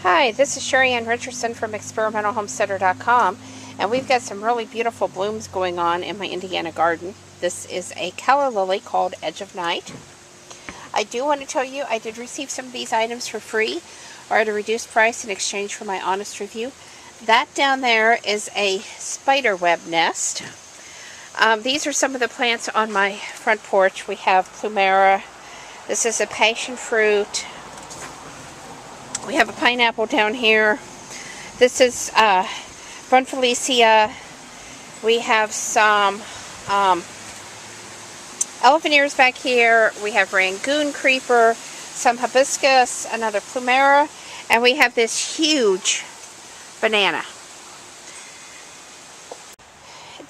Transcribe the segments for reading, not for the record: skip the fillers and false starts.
Hi, this is Sheri Ann Richerson from experimentalhomesteader.com, and we've got some really beautiful blooms going on in my Indiana garden. This is a calla lily called Edge of Night. I do want to tell you I did receive some of these items for free or at a reduced price in exchange for my honest review. That down there is a spider web nest. These are some of the plants on my front porch. We have plumera. This is a passion fruit. We have a pineapple down here. This is Brunfelicia. We have some elephant ears back here. We have Rangoon creeper, some hibiscus, another plumera, and we have this huge banana.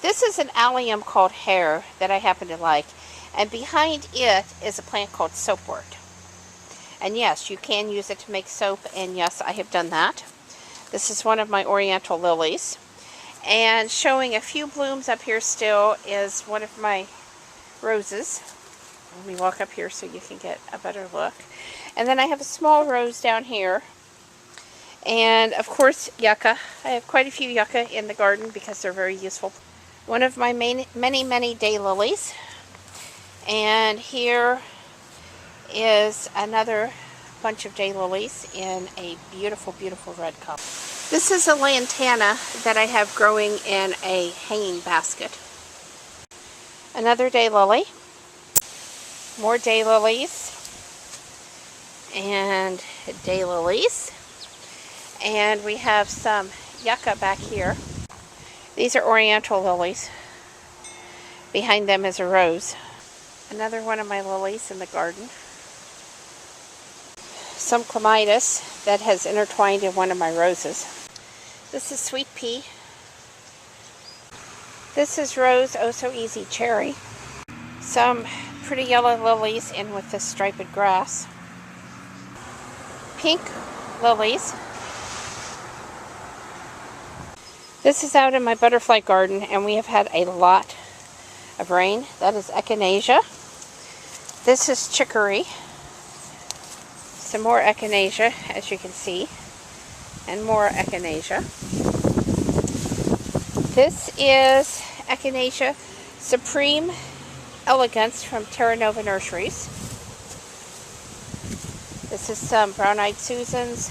This is an allium called hair that I happen to like, and behind it is a plant called soapwort. And yes, you can use it to make soap, and yes, I have done that. This is one of my oriental lilies. And showing a few blooms up here still is one of my roses. Let me walk up here so you can get a better look. And then I have a small rose down here. And of course, yucca. I have quite a few yucca in the garden because they're very useful. One of my many daylilies. And here is another bunch of daylilies in a beautiful, beautiful red color. This is a lantana that I have growing in a hanging basket. Another daylily. More daylilies. And daylilies. And we have some yucca back here. These are oriental lilies. Behind them is a rose. Another one of my lilies in the garden. Some clematis that has intertwined in one of my roses. This is sweet pea. This is rose oh so easy cherry. Some pretty yellow lilies in with this striped grass. Pink lilies. This is out in my butterfly garden, and we have had a lot of rain. That is echinacea. This is chicory. Some more echinacea, as you can see, and more echinacea. This is Echinacea Supreme Elegance from Terra Nova Nurseries. This is some brown-eyed Susans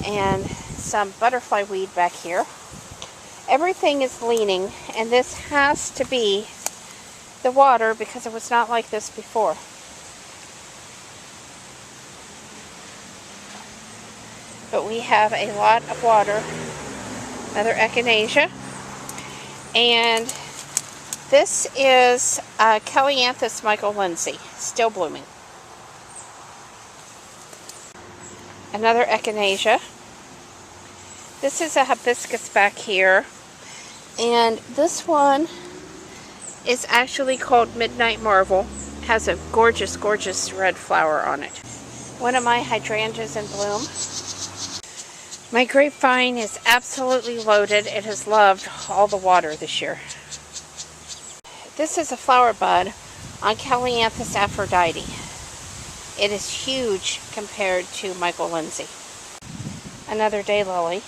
and some butterfly weed back here. Everything is leaning, and this has to be the water because it was not like this before. But we have a lot of water. Another echinacea. And this is Kellyanthus Michael Lindsay, still blooming. Another echinacea. This is a hibiscus back here. And this one is actually called Midnight Marvel. It has a gorgeous, gorgeous red flower on it. One of my hydrangeas in bloom. My grapevine is absolutely loaded. It has loved all the water this year. This is a flower bud on Kellyanthus Aphrodite. It is huge compared to Michael Lindsay. Another daylily.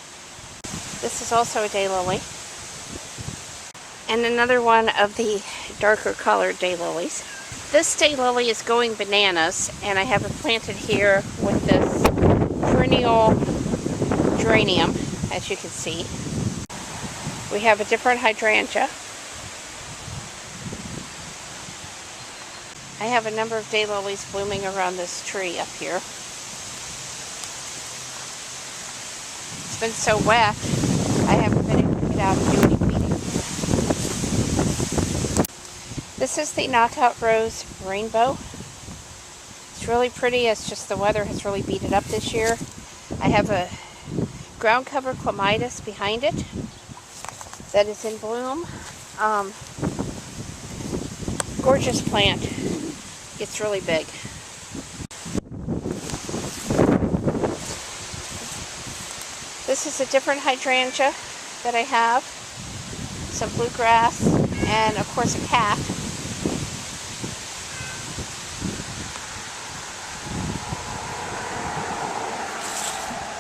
This is also a daylily. And another one of the darker colored daylilies. This daylily is going bananas, and I have it planted here with this perennial geranium, as you can see. We have a different hydrangea. I have a number of daylilies blooming around this tree up here. It's been so wet, I haven't been able to get out and do any weeding. This is the Knockout Rose Rainbow. It's really pretty. It's just the weather has really beat it up this year. I have a ground cover clematis behind it that is in bloom. Gorgeous plant. Gets really big. This is a different hydrangea that I have. Some bluegrass and of course a cat.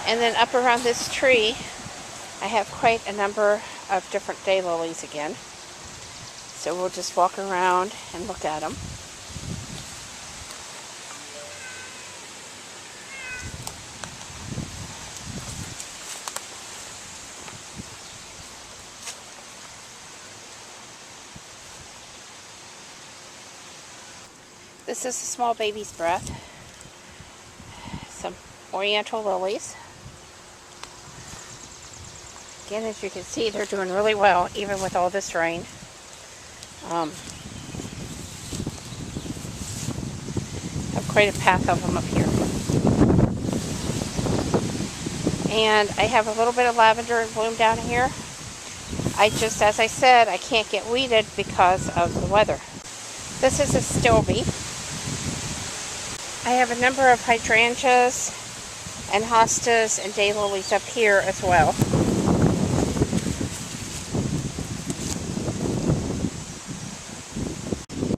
And then up around this tree, I have quite a number of different daylilies again. So we'll just walk around and look at them. This is a small baby's breath. Some oriental lilies. Again, as you can see, they're doing really well, even with all this rain. Have quite a path of them up here. And I have a little bit of lavender in bloom down here. As I said, I can't get weeded because of the weather. This is a stilby. I have a number of hydrangeas and hostas and daylilies up here as well.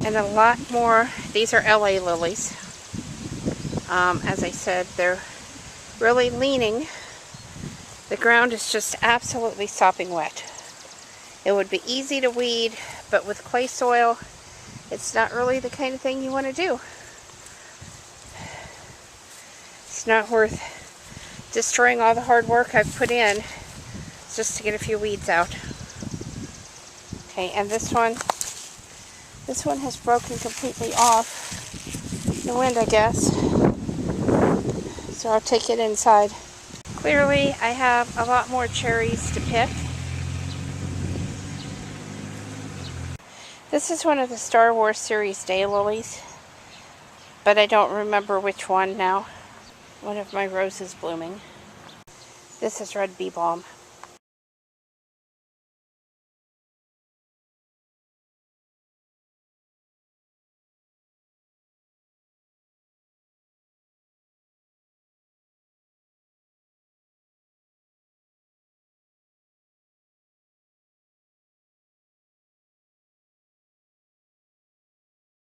And a lot more. These are LA lilies. As I said, they're really leaning. The ground is just absolutely sopping wet. It would be easy to weed, but with clay soil, it's not really the kind of thing you want to do. It's not worth destroying all the hard work I've put in just to get a few weeds out. Okay, and this one has broken completely off in the wind, I guess. So I'll take it inside. Clearly, I have a lot more cherries to pick. This is one of the Star Wars series daylilies, but I don't remember which one now. One of my roses blooming. This is red bee balm.